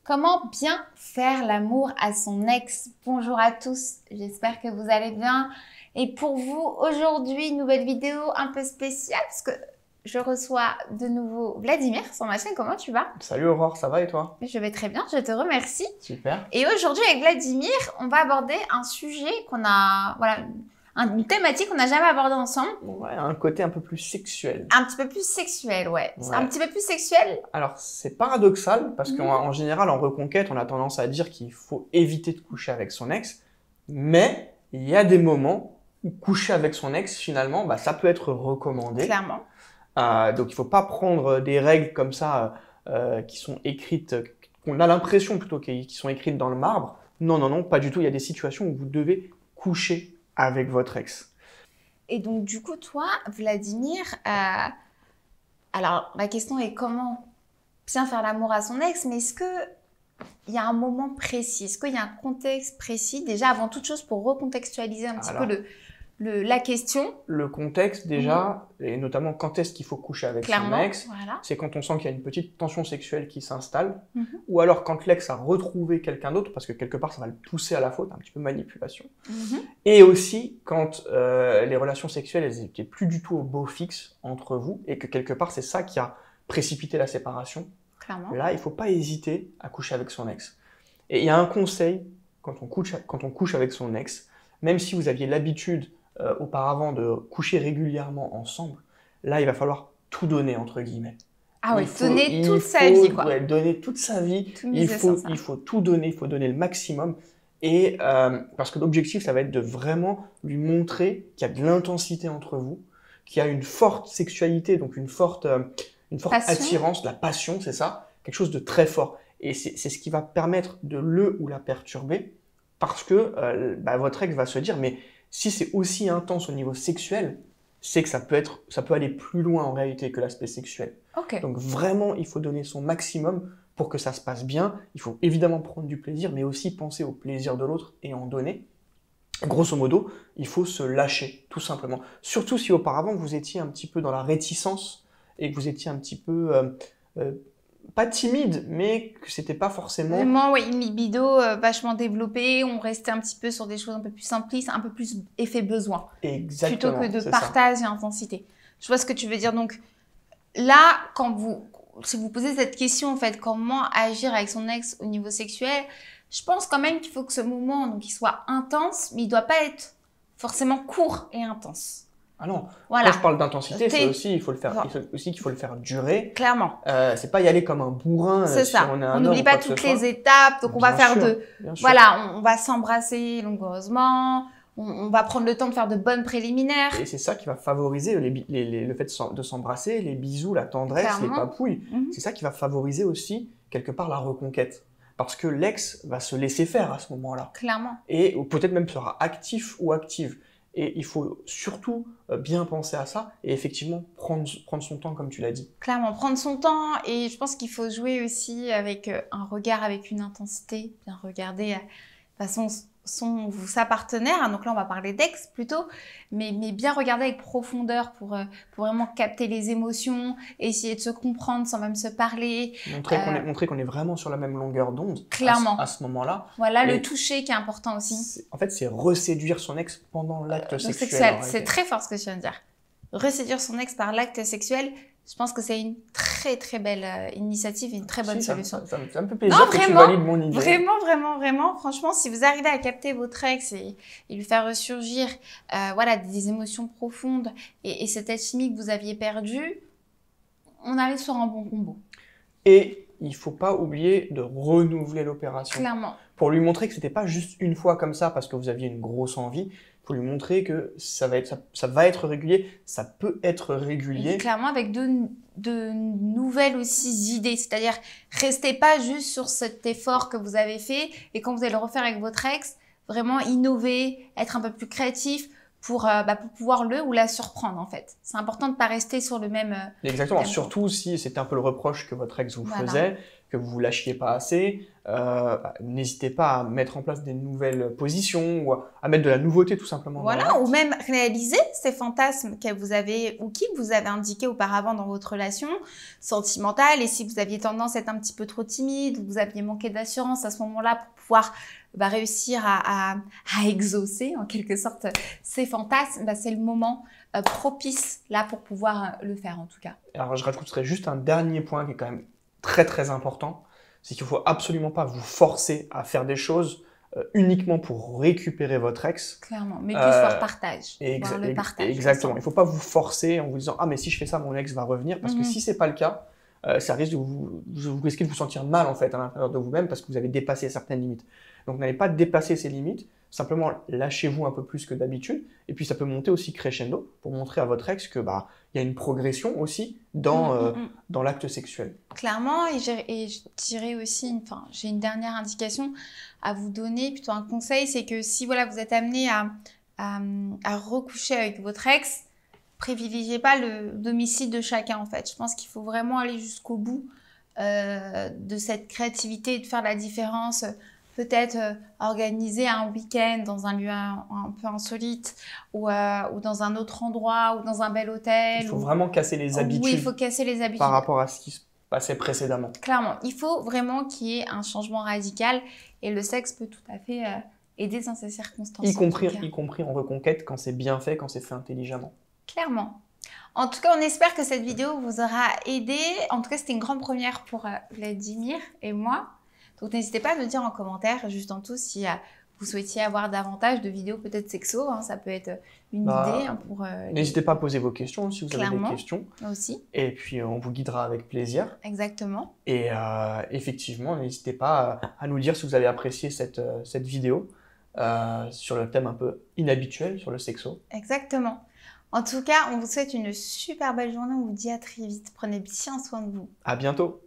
Comment bien faire l'amour à son ex? Bonjour à tous, j'espère que vous allez bien. Et pour vous, aujourd'hui, une nouvelle vidéo un peu spéciale parce que je reçois de nouveau Vladimir sur ma chaîne. Comment tu vas? Salut Aurore, ça va et toi? Je vais très bien, je te remercie. Super. Et aujourd'hui, avec Vladimir, on va aborder un sujet une thématique qu'on n'a jamais abordée ensemble. Ouais, un côté un peu plus sexuel. Un petit peu plus sexuel, ouais. Un petit peu plus sexuel. Alors, c'est paradoxal parce qu'en général, en reconquête, on a tendance à dire qu'il faut éviter de coucher avec son ex. Mais il y a des moments où coucher avec son ex, finalement, ça peut être recommandé. Clairement. Donc, il ne faut pas prendre des règles comme ça qui sont écrites, qu'on a l'impression plutôt qui sont écrites dans le marbre. Non, non, non, pas du tout. Il y a des situations où vous devez coucher avec votre ex. Et donc, du coup, toi, Vladimir, alors la question est comment bien faire l'amour à son ex, mais est-ce qu'il y a un moment précis? Est-ce qu'il y a un contexte précis? Déjà, avant toute chose, pour recontextualiser un petit peu la question. Le contexte, déjà, et notamment quand est-ce qu'il faut coucher avec son ex, c'est quand on sent qu'il y a une petite tension sexuelle qui s'installe, ou alors quand l'ex a retrouvé quelqu'un d'autre, parce que quelque part, ça va le pousser à la faute, un petit peu manipulation. Et aussi quand les relations sexuelles, elles n'étaient plus du tout au beau fixe entre vous, et que quelque part, c'est ça qui a précipité la séparation. Clairement. Là, il ne faut pas hésiter à coucher avec son ex. Et il y a un conseil, quand on couche avec son ex, même si vous aviez l'habitude auparavant de coucher régulièrement ensemble, là, il va falloir tout donner, entre guillemets. Ah oui, donner toute sa vie, quoi. Ouais, donner toute sa vie. Il faut tout donner, il faut donner le maximum. Et parce que l'objectif, ça va être de vraiment lui montrer qu'il y a de l'intensité entre vous, qu'il y a une forte sexualité, donc une forte attirance, de la passion, c'est ça, quelque chose de très fort. Et c'est ce qui va permettre de le ou la perturber, parce que votre ex va se dire, mais si c'est aussi intense au niveau sexuel, c'est que ça peut aller plus loin en réalité que l'aspect sexuel. Okay. Donc vraiment, il faut donner son maximum pour que ça se passe bien. Il faut évidemment prendre du plaisir, mais aussi penser au plaisir de l'autre et en donner. Grosso modo, il faut se lâcher, tout simplement. Surtout si auparavant, vous étiez un petit peu dans la réticence et que vous étiez un petit peu... pas timide, mais que c'était pas forcément... Vraiment, oui, une libido vachement développée, on restait un petit peu sur des choses un peu plus simplistes, un peu plus effet besoin. Exactement. Plutôt que de partage et intensité. Je vois ce que tu veux dire. Donc là, si vous posez cette question, en fait, comment agir avec son ex au niveau sexuel, je pense quand même qu'il faut que ce moment, donc, il soit intense, mais il doit pas être forcément court et intense. Ah non, quand je parle d'intensité, c'est aussi qu'il faut le faire durer. Clairement. C'est pas y aller comme un bourrin. C'est ça. On n'oublie pas toutes les étapes, donc on va faire on va s'embrasser longueusement, on va prendre le temps de faire de bonnes préliminaires. Et c'est ça qui va favoriser le fait de s'embrasser, les bisous, la tendresse, les papouilles. C'est ça qui va favoriser aussi, quelque part, la reconquête. Parce que l'ex va se laisser faire à ce moment-là. Clairement. Et peut-être même sera actif ou active. Et il faut surtout bien penser à ça et effectivement prendre son temps, comme tu l'as dit. Clairement, prendre son temps. Et je pense qu'il faut jouer aussi avec un regard, avec une intensité. Bien regarder de façon sa partenaire. Donc là, on va parler d'ex plutôt. Mais bien regarder avec profondeur pour vraiment capter les émotions, essayer de se comprendre sans même se parler. Montrer qu'on est vraiment sur la même longueur d'onde. Clairement. À ce moment-là. Voilà, le toucher qui est important aussi. En fait, c'est reséduire son ex pendant l'acte sexuel. C'est très fort ce que tu viens de dire. Reséduire son ex par l'acte sexuel, je pense que c'est une très très belle initiative et une très bonne solution. Ça me fait plaisir que tu valides mon idée. Vraiment. Franchement, si vous arrivez à capter votre ex et lui faire ressurgir des émotions profondes et cette alchimie que vous aviez perdue, on arrive sur un bon combo. Et il ne faut pas oublier de renouveler l'opération. Clairement. Pour lui montrer que ce n'était pas juste une fois comme ça parce que vous aviez une grosse envie. Pour lui montrer que ça va être régulier, ça peut être régulier. Et clairement avec de nouvelles aussi idées, c'est-à-dire restez pas juste sur cet effort que vous avez fait et quand vous allez le refaire avec votre ex, vraiment innover, être un peu plus créatif pour pouvoir le ou la surprendre en fait. C'est important de ne pas rester sur le même... Exactement, surtout si c'était un peu le reproche que votre ex vous faisait, que vous vous lâchiez pas assez, n'hésitez pas à mettre en place des nouvelles positions ou à mettre de la nouveauté tout simplement. Voilà, ou même réaliser ces fantasmes que vous avez ou qui vous avez indiqués auparavant dans votre relation sentimentale. Et si vous aviez tendance à être un petit peu trop timide, ou vous aviez manqué d'assurance à ce moment-là pour pouvoir réussir à exaucer en quelque sorte ces fantasmes, c'est le moment propice là pour pouvoir le faire en tout cas. Alors je rajouterais juste un dernier point qui est quand même très très important, c'est qu'il ne faut absolument pas vous forcer à faire des choses uniquement pour récupérer votre ex. Clairement, mais plus voir partage, voir le partage. Exactement, il ne faut pas vous forcer en vous disant « Ah mais si je fais ça, mon ex va revenir » parce que si ce n'est pas le cas, ça risque de vous risquez de vous sentir mal en fait à l'intérieur de vous-même parce que vous avez dépassé certaines limites. Donc n'allez pas dépasser ces limites, simplement lâchez-vous un peu plus que d'habitude et puis ça peut monter aussi crescendo pour montrer à votre ex que y a une progression aussi dans l'acte sexuel. Clairement, et je dirais aussi, j'ai une dernière indication à vous donner, plutôt un conseil, c'est que si voilà, vous êtes amené à recoucher avec votre ex, privilégiez pas le domicile de chacun en fait. Je pense qu'il faut vraiment aller jusqu'au bout de cette créativité et de faire la différence. Peut-être organiser un week-end dans un lieu un peu insolite ou dans un autre endroit ou dans un bel hôtel. Il faut vraiment casser les habitudes. Oui, il faut casser les habitudes. Par rapport à ce qui se passait précédemment. Clairement, il faut vraiment qu'il y ait un changement radical et le sexe peut tout à fait aider dans ces circonstances. Y compris en reconquête quand c'est bien fait, quand c'est fait intelligemment. Clairement. En tout cas, on espère que cette vidéo vous aura aidé. En tout cas, c'était une grande première pour Vladimir et moi. Donc, n'hésitez pas à nous dire en commentaire, juste en tout, si vous souhaitiez avoir davantage de vidéos peut-être sexo. Ça peut être une idée pour... N'hésitez pas à poser vos questions si vous avez des questions. Aussi. Et puis, on vous guidera avec plaisir. Exactement. Et effectivement, n'hésitez pas à nous dire si vous avez apprécié cette vidéo sur le thème un peu inhabituel, sur le sexo. Exactement. En tout cas, on vous souhaite une super belle journée. On vous dit à très vite. Prenez bien soin de vous. À bientôt.